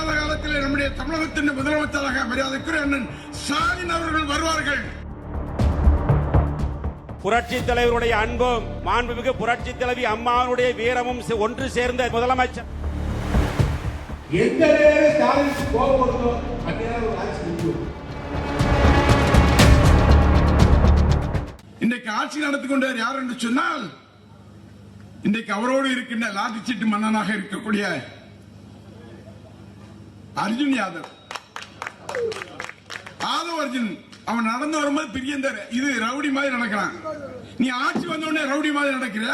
மாத காலத்தில் நம்முடைய தமிழகத்தின் முதலமைச்சராக மரியாதைக்குரிய அண்ணன் ஸ்டாலின் அவர்கள் வருவார்கள். புரட்சி தலைவருடைய அன்பும் மாண்புமிகு புரட்சி தலைவி அம்மாவுடைய வீரமும் ஒன்று சேர்ந்த முதலமைச்சர். எந்த நேரம் ஸ்டாலின் கோபம் வருதோ அந்நேரம் ஒரு ஆட்சி முடியும். இன்றைக்கு ஆட்சி நடத்தி கொண்டவர் யார் என்று சொன்னால், இன்றைக்கு அவரோடு இருக்கின்ற லாட்டிச்சீட்டு மன்னனாக இருக்கக்கூடிய அர்ஜுன் யாதவ் அர்ஜுன். அவன் நடந்து வரும்போது பெரிய இது ரவுடி மாதிரி நடக்கிறான். நீ ஆட்சி வந்த உடனே ரவுடி மாதிரி நடக்கிற.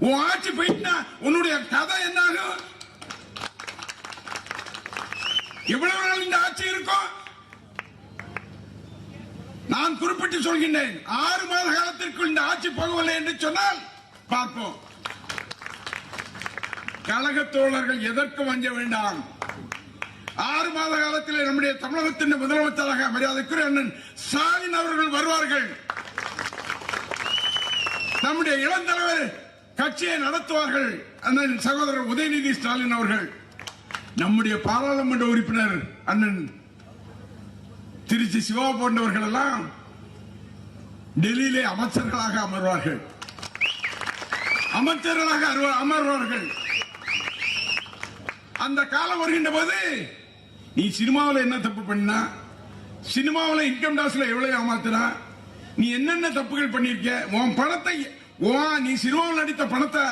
உன் ஆட்சி போயிட்டா உன்னுடைய கதை என்ன ஆகும்? எவ்வளவு நாள் இந்த ஆட்சி இருக்கும்? நான் குறிப்பிட்டு சொல்கின்றேன், 6 மாத காலத்திற்குள் இந்த ஆட்சி போகவில்லை என்று சொன்னால் பார்ப்போம். கழக தோழர்கள் எதற்கும் வஞ்ச வேண்டாம். 6 மாத காலத்தில் நம்முடைய தமிழகத்தின் முதலமைச்சராக மரியாதைக்குரிய அண்ணன் ஸ்டாலின் அவர்கள் வருவார்கள். நம்முடைய இளந்தலைவர் கட்சியை நடத்துவார்கள். அண்ணன் சகோதரர் உதயநிதி ஸ்டாலின் அவர்கள், நம்முடைய பாராளுமன்ற உறுப்பினர் அண்ணன் திருச்சி சிவா போன்றவர்கள் எல்லாம் டெல்லியிலே அமைச்சர்களாக அமர்வார்கள். அந்த காலம் வருகின்ற போது, நீ சினிமாவில் என்ன தப்பு பண்ணா, சினிமாவில் இன்கம் டாக்ஸ்ல எவ்வளவு ஏமாத்தினா, நீ என்னென்ன தப்புகள் பண்ணிருக்க, உன் பணத்தை நீ சினிமாவில் நடித்த பணத்தை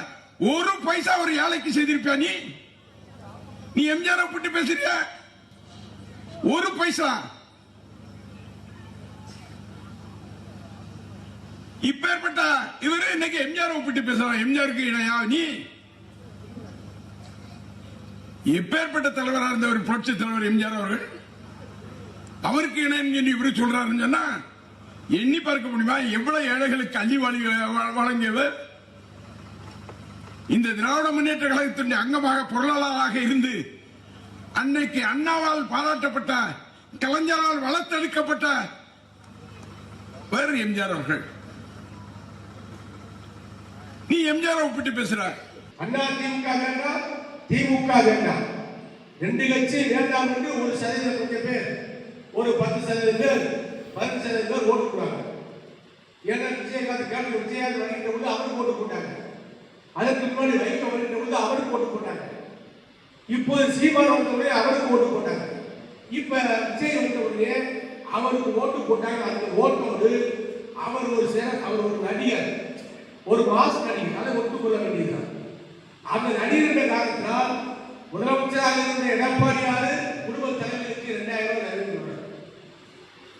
ஒரு பைசா ஒரு ஏழைக்கு செய்திருப்பியா? நீ எம்ஜிஆர் பற்றி பேசுறிய? ஒரு பைசா. இப்பேற்பட்ட இவரு இன்னைக்கு எம்ஜிஆர் பற்றி பேசுறான். எம்ஜிஆருக்கு இணையா நீ? எப்பேற்பட்ட தலைவராக இருந்த ஒரு புரட்சி தலைவர் எம்ஜிஆர் அவர்கள், அவருக்கு இணைன்னு இவரு சொல்றாருன்னு சொன்னா எண்ணி பார்க்க முடியுமா? எவ்வளவு ஏழைகளுக்கு அள்ளி வழங்கியவர். இந்த திராவிட முன்னேற்ற கழகத்தின் அங்கமாக பொருளாளராக இருந்து அன்னைக்கு அண்ணாவால் பாராட்டப்பட்ட, கலைஞரால் வளர்த்தெடுக்கப்பட்ட வேறு எம்ஜிஆர் அவர்கள். நீ எம்ஜிஆர் ஒப்பிட்டு பேசுற. அண்ணா திமுக வேண்டாம், திமுக வேண்டாம், 2 கட்சி வேண்டாம் என்று 1% பேர், ஒரு 10% பேர், 10% பேர் ஓட்டு போட்டாங்க. ஏன்னா விஜயகாந்த் கேட்டு விஜயகாந்த் வணிகிட்ட போது அவருக்கு ஓட்டு போட்டாங்க. அதற்கு முன்னாடி வைக்க வணிகிட்ட போது அவருக்கு ஓட்டு போட்டாங்க. இப்போது சீமான் வந்தவுடனே அவருக்கு ஓட்டு போட்டாங்க. இப்ப விஜய் வந்தவுடனே அவருக்கு ஓட்டு போட்டாங்க. அந்த ஓட்டோடு அவர் ஒரு நடிகர், ஒரு மாஸ் நடிகர், அதை ஒத்துக்கொள்ள வேண்டியதுதான். அந்த நடிகர் காரணத்தினால் முதலமைச்சராக இருந்த எடப்பாடியார் குடும்ப தலைவருக்கு 2000 அறிவித்துள்ளார்.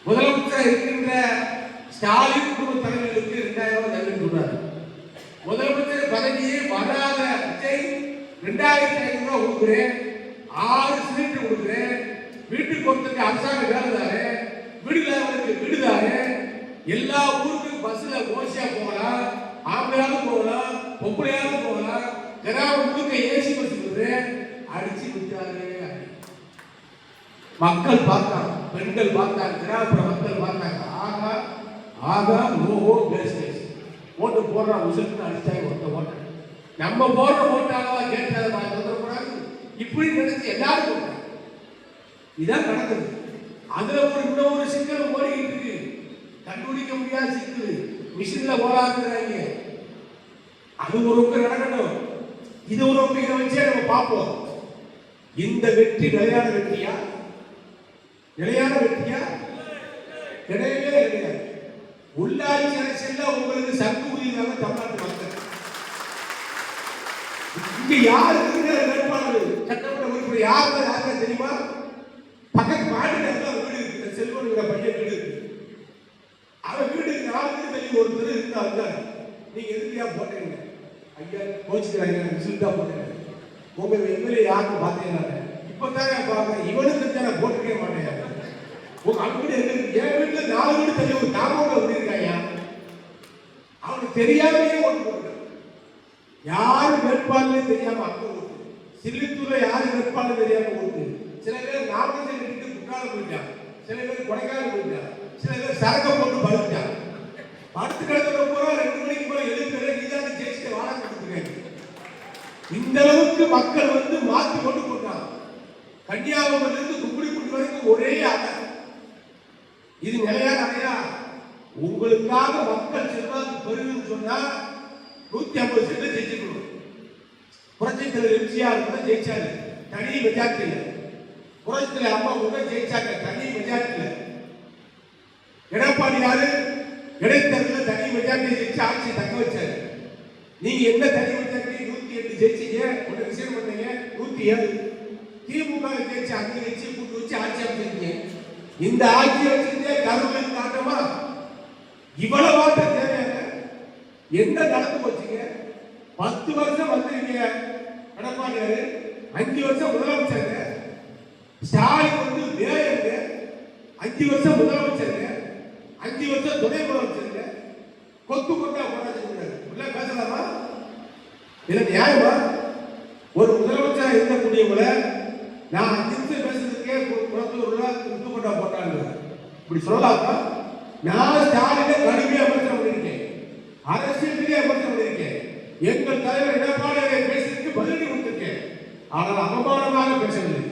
முதலமைச்சராக இருக்கின்ற ஸ்டாலின் குடும்ப தலைவருக்கு 2000 அறிவித்துள்ளார். முதலமைச்சர் பதவியே வராத விஜய் 2500 ரூபாய் கொடுக்கிறேன், 6 சிலிண்டர் கொடுக்கிறேன், வீட்டுக்கு ஒருத்தருக்கு அரசாங்க வேலைதாரு, வீடுதாரருக்கு வீடுதாரு, எல்லா ஊருக்கும் பஸ்ல ஓசியா போகலாம், ஆம்பளையாலும் போகலாம், பொம்பளையாலும் போகலாம், கிராமம் முழுக்க ஏசி பஸ் கொடுக்குறேன், அடிச்சு விட்டாரு. மக்கள் பார்த்தாங்க, பெண்கள் பார்த்தாங்க, கிராமப்புற மக்கள் பார்த்தாங்க. ஆகா ஆகா ஓஹோ பேஸ் ஓட்டு போடுற உசுக்கு அடிச்சாங்க. ஓட்டு நம்ம போடுற ஓட்டாளவா கேட்டாத வந்துடக்கூடாது. இப்படி நினைச்சு எல்லாரும் போட்டாங்க. இதான் நடக்குது. அதுல இன்னொரு சிக்கல் ஓடிக்கிட்டு இருக்கு. கண்டுபிடிக்க முடியாத சிக்கல், மிஷின்ல ஓடாதுங்கிறாங்க. அது ஒரு நடக்கட்டும். இது ஒரு இதை வச்சே நம்ம பார்ப்போம். இந்த வெற்றி நிலையான வெற்றியா? நிலையான வெற்றியா? கிடையவே கிடையாது. உள்ளாட்சி அரசியல் உங்களுக்கு சங்கு ஊதியதாக தமிழ்நாட்டு மக்கள். இங்க யாருக்கு வேட்பாளர் சட்டமன்ற உறுப்பினர் யாருக்கா தெரியுமா? பக்கத்து மாநிலத்தில் வீடு இருக்கு, செல்வன் பையன் வீடு இருக்கு. அவன் வீட்டுக்கு 4 வீடு தள்ளி ஒருத்தர் இருந்தா நீங்க எதுக்கையா போட்டீங்க? ஐயா கோச்சுக்கிறாங்க, விசில்டா போட்டேன். உங்க எம்எல்ஏ யாருக்கு பார்த்தீங்கன்னா இப்பதானே பார்க்க, இவனுக்கு தான் போட்டுக்கவே மாட்டேன். உங்க அப்படி என் வீட்டுல 4 வீடு தள்ளி ஒரு காம்பவுண்ட் இருக்காங்க. அவனுக்கு தெரியாமையே ஓட்டு போட்டான். யாரு வேட்பாளர் தெரியாம அங்க ஓட்டு, சில்லித்தூர்ல யாரு வேட்பாளர் தெரியாம ஓட்டு. சில பேர் நாமக்கல் வீட்டு குற்றாலம் போயிட்டான், சில பேர் கொடைக்கானல் போயிட்டான், சில பேர் சரக்க போட்டு படுத்துட்டான். படுத்து கிடக்கிற போற 2 மணிக்கு போல எழுதுகிற நீதான் ஜெயிச்சுட்டு வாழ கொடுத்துருக்காங்க. இந்த அளவுக்கு மக்கள் மாத்தி கொண்டு போட்டான். ஒரே அலை. இது நிலையா நிறையா? உங்களுக்காக மக்கள் செல்வாக்கு பெருகுன்னு சொன்னா 150 சீட்டு ஜெயிச்சுக்கணும். புரட்சி தலைவர் எம்ஜிஆர் கூட ஜெயிச்சாரு, தனி மெஜாரிட்டியில. புரட்சி தலைவர் அம்மா கூட ஜெயிச்சாங்க, தனி மெஜாரிட்டியில. எடப்பாடியாரு இடைத்தேர்தலில் தனி மெஜாரிட்டி ஜெயிச்சு ஆட்சி தக்க வச்சாரு. நீங்க என்ன தனி மெஜாரிட்டி 108 ஜெயிச்சீங்க, ஒன்று விஷயம் பண்ணீங்க 107. திமுக ஜெயிச்சு 5 வச்சு கூட்டு வச்சு ஆட்சி அமைச்சிருக்கீங்க. இந்த ஆட்சி வச்சிருந்தே கருவில் காட்டமா இவ்வளவு ஆட்டம் தேவையான என்ன நடந்து போச்சுங்க? 10 வருஷம் வந்திருக்கீங்க எடப்பாடியாரு, 5 வருஷம் முதலமைச்சருங்க. ஸ்டாலின் வந்து மேயருங்க, 5 வருஷம் முதலமைச்சருங்க, 5 வருஷம் துணை முதலமைச்சருங்க. கொத்து கொண்டா போராட்டம் உள்ள பேசலாமா? இல்ல நியாயமா? ஒரு முதலமைச்சர் இருக்கக்கூடியவங்கள நான் 5 நிமிஷம் பேசுறதுக்கே குளத்தூர்ல கொத்து கொண்டா போட்டாங்க, இப்படி சொல்லலாமா? நான் ஸ்டாலினை கடுமையா விமர்சனம் பண்ணியிருக்கேன், அரசியலே விமர்சனம் பண்ணியிருக்கேன். எங்கள் தலைவர் எடப்பாடியாரை பேசுறதுக்கு பதிலடி கொடுத்திருக்கேன். ஆனால் அவமானமாக பேசவில்லை.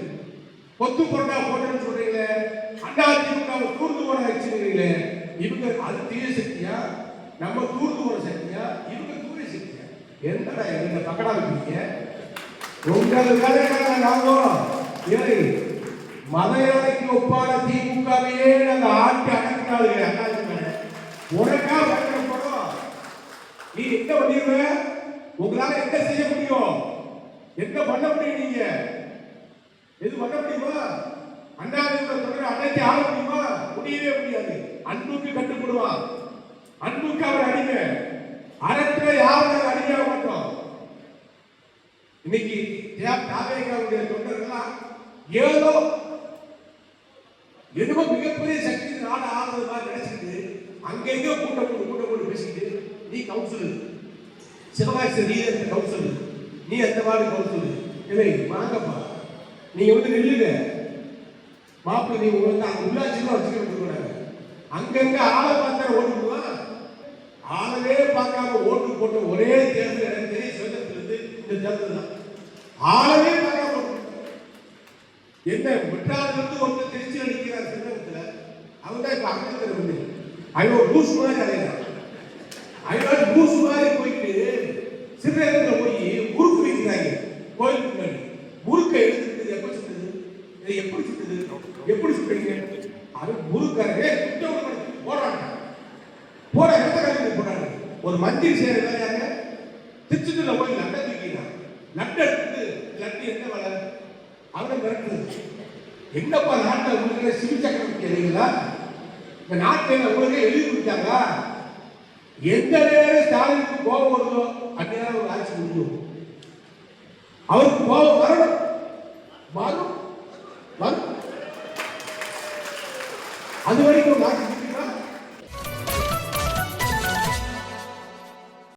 கொத்து கொண்டா போட்டேன்னு சொல்றீங்களே, அதிமுக தூர்ந்து போன வச்சுக்கிறீங்களே, இவங்க அது தீய சக்தியா, நம்ம தூர்ந்து போன சக்தியா, இவங்க தூய சக்தியா? என்னடா எங்க பக்கடா இருக்கீங்க? உங்கள் வேலைக்காக நாங்களும் இல்லை மத யானைக்கு ஒப்பான திமுகவையே நாங்க ஆட்டி அடக்கினாலுங்க. உனக்கா பயன்படுறோம். நீ என்ன பண்ணிருவ? உங்களால என்ன செய்ய முடியும்? என்ன பண்ண முடியும்? நீங்க எது பண்ண முடியுமா? அண்ணாதிமுக தொடர் அன்னைக்கு ஆள முடியுமா? முடியவே முடியாது. அன்புக்கு கட்டுப்படுவான், அன்புக்கு அவர் அடிமை. அறத்துல யாரும் அடிமையாக மாட்டோம். இன்னைக்கு தாவேகாவுடைய தொண்டர்கள்லாம் ஏதோ என்னமோ மிகப்பெரிய சக்தி நாடு ஆடுறது மாதிரி நினைச்சிட்டு அங்கெங்க கூட்டம் போட்டு பேசிட்டு, நீ கவுன்சில் சிவகாசி, நீ அந்த கவுன்சில், நீ அந்த மாதிரி கவுன்சில் இல்லை வாங்கப்பா, நீங்க வந்து நில்லுங்க மாப்பிள்ளை. நீங்க உங்களுக்கு அந்த உள்ளாட்சியெல்லாம் வச்சுக்கிட்டு கொடுக்குறாங்க. அங்கங்க ஆளை பார்த்தா ஓட்டு போடுவான். ஆளவே பார்க்காம ஓட்டு போட்ட ஒரே தேர்தல் எனக்கு தெரியும் சுதந்திரத்திலிருந்து இந்த தேர்தல் தான். ஆளவே பார்க்காம ஓட்டு என்ன மெட்ராலிருந்து ஒருத்தர் திருச்சி அடிக்கிறார் சின்னத்துல, அவங்க தான் இப்ப அங்கே வந்து ஐயோ லூஸ் மாதிரி அடையிறான். ஐயோ லூஸ் மாதிரி போயிட்டு சிறுநேரத்தில் போய் முறுக்கு வைக்கிறாங்க கோயிலுக்கு முன்னாடி. முறுக்கை எடுத்துக்கிட்டு எப்ப சுட்டுது? இதை எப்படி சுட்டுது? எப்படி சுட்டுறீங்க? அது முறுக்காரே போராட்டம் போற இடத்துல போறாங்க. ஒரு மந்திரி செய்யற வேலையாக திருச்சித்துல போய் லட்டை தூக்கினா, லட்டை எடுத்து லட்டு என்ன வேலை? அவனை மிரட்டுறது. என்னப்பா நாட்டில் உங்களுக்கு சிவில் சக்கரவர்த்தி இல்லைங்களா? இந்த நாட்டில் உங்களுக்கு எழுதி கொடுத்தாங்களா? எந்த நேரம் ஸ்டாலினுக்கு கோபம் வருதோ அந்நேரம் ஒரு ஆட்சி முடியும். அவருக்கு கோபம் வரணும், வரும் வரும். அது வரைக்கும்